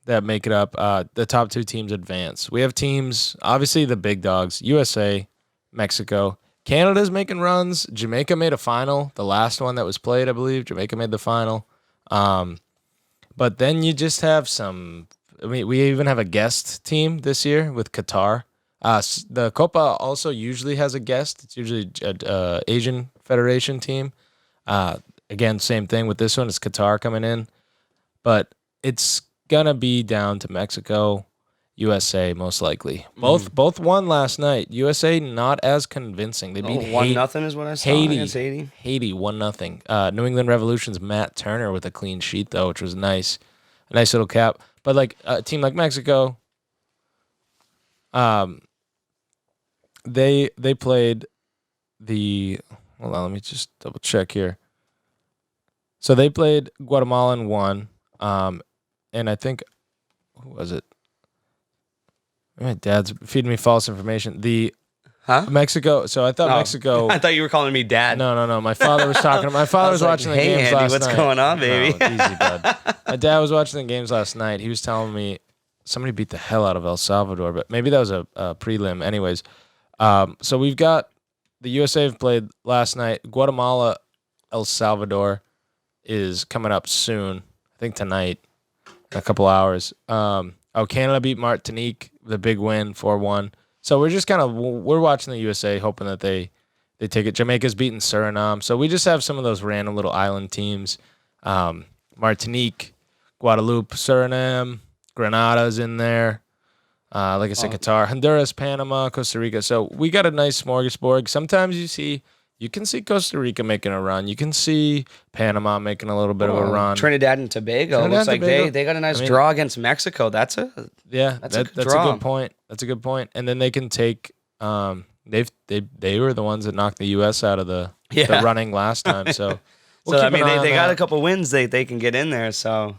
that make it up. The top 2 teams advance. We have teams, obviously the big dogs, USA, Mexico. Canada's making runs. Jamaica made a final. The last one that was played, I believe. Jamaica made the final. But then you just have we even have a guest team this year with Qatar. The Copa also usually has a guest. It's usually an Asian Federation team. Again, same thing with this one. It's Qatar coming in. But it's going to be down to Mexico, USA, most likely. Both won last night. USA not as convincing. They beat 1-0 is what I saw against Haiti. Haiti 1-0. New England Revolution's Matt Turner with a clean sheet, though, which was nice. A nice little cap. But like a team like Mexico, they played the... Hold on, let me just double check here. So they played Guatemala and won. And I think, who was it? My dad's feeding me false information. Mexico. So I thought Mexico. I thought you were calling me dad. No. My father was talking. My father was watching the games Andy, last night. what's going on, baby? No, easy, bud. My dad was watching the games last night. He was telling me somebody beat the hell out of El Salvador, but maybe that was a prelim. Anyways, so we've got the USA have played last night. Guatemala, El Salvador is coming up soon. I think tonight, in a couple hours. Canada beat Martinique, the big win, 4-1. So we're just we're watching the USA, hoping that they take it. Jamaica's beating Suriname. So we just have some of those random little island teams. Martinique, Guadeloupe, Suriname, Grenada's in there. Like I said, Qatar, Honduras, Panama, Costa Rica. So we got a nice smorgasbord. Sometimes you can see Costa Rica making a run. You can see Panama making a little bit of a run. Trinidad and Tobago looks like they got a nice draw against Mexico. That's a good point. That's a good point. And then they can take they were the ones that knocked the US out of the running last time. So they got a couple wins they can get in there. So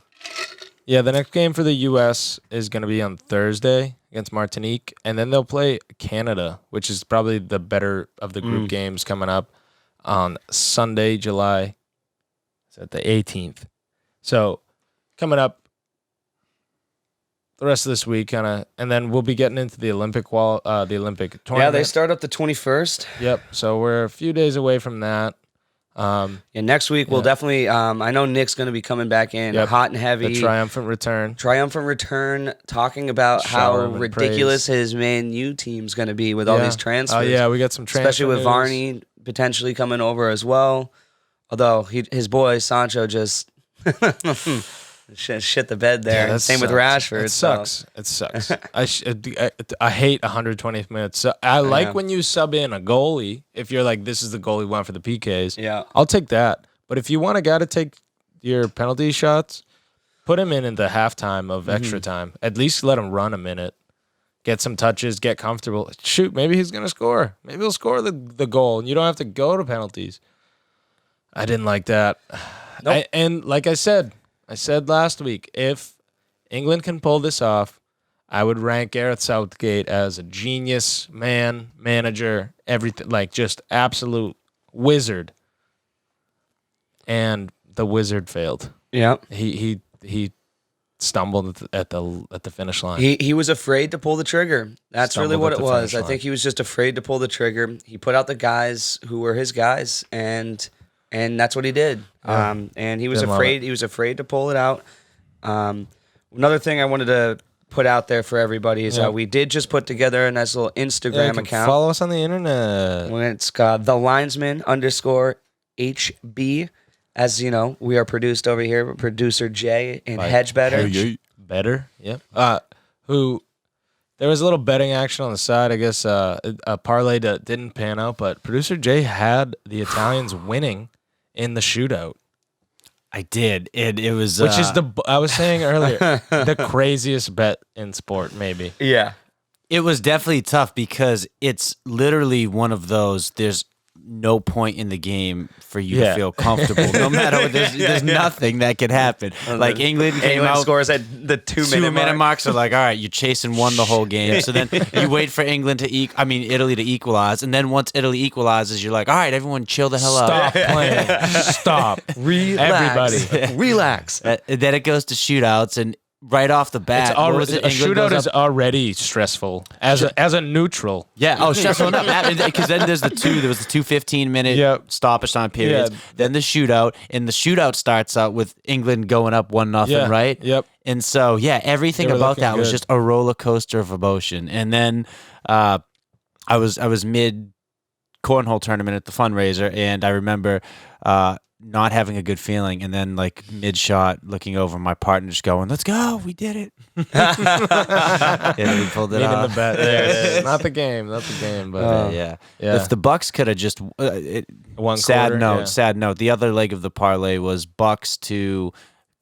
yeah, the next game for the US is going to be on Thursday against Martinique, and then they'll play Canada, which is probably the better of the group games coming up on Sunday, July 18th. So coming up the rest of this week, and then we'll be getting into the Olympic tournament. Yeah, they start up the 21st. Yep. So we're a few days away from that. Next week we'll definitely. I know Nick's going to be coming back in hot and heavy. The triumphant return. Talking about how ridiculous his Man U team's going to be with all these transfers. Oh yeah, we got some transfers, especially with Varney potentially coming over as well. Although his boy Sancho just shit the bed there. Yeah, Same with Rashford. It sucks. I hate 120th minutes. So I like when you sub in a goalie. If you're like, this is the goalie we want for the PKs. Yeah, I'll take that. But if you want a guy to take your penalty shots, put him in the halftime of extra time. At least let him run a minute, get some touches, get comfortable. Shoot, maybe he's gonna score. Maybe he'll score the goal, and you don't have to go to penalties. I didn't like that. Nope. And like I said last week, if England can pull this off, I would rank Gareth Southgate as a genius manager, everything, like just absolute wizard. And the wizard failed. Yeah. He stumbled at the finish line. He was afraid to pull the trigger. That's really what it was. I think he was just afraid to pull the trigger. He put out the guys who were his guys, and that's what he did. Yeah. And he was afraid. He was afraid to pull it out. Another thing I wanted to put out there for everybody is we did just put together a nice little Instagram account. Follow us on the internet. It's the Linesmen _HB. As you know, we are produced over here with producer Jay and Hedge Better. Better, yep. Who there was a little betting action on the side. I guess a parlay that didn't pan out, but producer Jay had the Italians winning in the shootout. I did. It was which is I was saying earlier the craziest bet in sport, maybe. Yeah, it was definitely tough because it's literally one of those. There's no point in the game for you to feel comfortable. No matter what, there's nothing that could happen. Like England out, scores at the 2-minute mark. So like, all right, you're chasing one the whole game. So then you wait for Italy to equalize, and then once Italy equalizes, you're like, all right, everyone, chill the hell out. Stop playing. Stop. Relax. Everybody, relax. Then it goes to shootouts, and right off the bat, a shootout is already stressful as a neutral. Yeah. Oh, stressful enough. Because then there was the 2-15-minute stoppage time periods. Yeah. Then the shootout, and the shootout starts out with England going up 1-0, right? Yep. And so everything about that was just a roller coaster of emotion. And then I was mid cornhole tournament at the fundraiser, and I remember not having a good feeling, and then like mid-shot looking over my partner just going, let's go, we did it. Yeah, we pulled it off. The bet. There it is. Not the game, but yeah. If the Bucks could have just sad note, the other leg of the parlay was Bucks to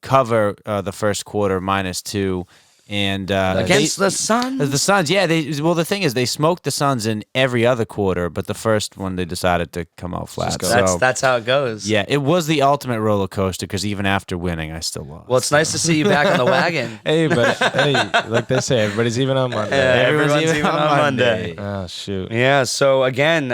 cover the first quarter -2. And against the Suns? The Suns, the thing is, they smoked the Suns in every other quarter, but the first one they decided to come out flat. That's how it goes. Yeah, it was the ultimate roller coaster because even after winning, I still lost. Well, it's nice to see you back on the wagon. Hey, like they say, everybody's even on Monday. Everyone's even on Monday. Oh, shoot. Yeah, so again,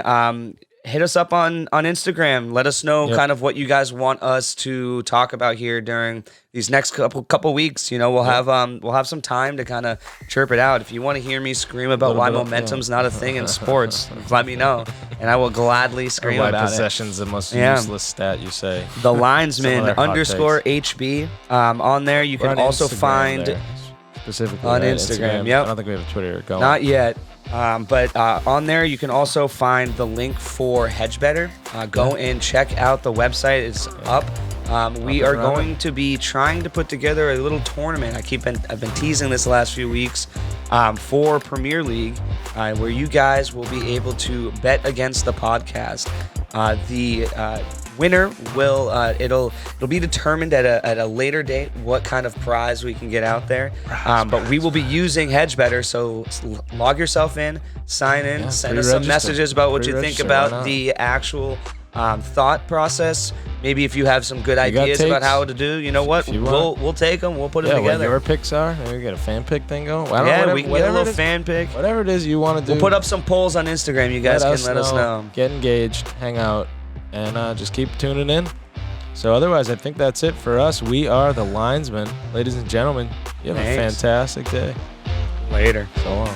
hit us up on Instagram. Let us know kind of what you guys want us to talk about here during these next couple weeks. You know, we'll have some time to kind of chirp it out. If you want to hear me scream about why momentum's not a thing in sports, let me know, and I will gladly scream about it. Possession's the most useless stat, you say. The Linesmen _HB on there. You can also find specifically on Instagram. Yep. I don't think we have a Twitter going. Not yet. But on there, you can also find the link for Hedge Better. Go and check out the website. It's up. We are going to be trying to put together a little tournament. I've been teasing this the last few weeks for Premier League, where you guys will be able to bet against the podcast. The winner will it'll be determined at a later date what kind of prize we can get out there. But we will be using Hedge Better, so log yourself in, sign in, send us some messages about what you think about the actual thought process. Maybe if you have some good ideas about how to do, you know what, we'll take them, we'll put them together. What your picks are, maybe we get a fan pick thing going. We can get a little fan pick. Whatever it is you want to do. We'll put up some polls on Instagram. You guys can let us know. Get engaged, hang out, and just keep tuning in. So otherwise, I think that's it for us. We are the Linesmen. Ladies and gentlemen, you have a fantastic day. Later. So long.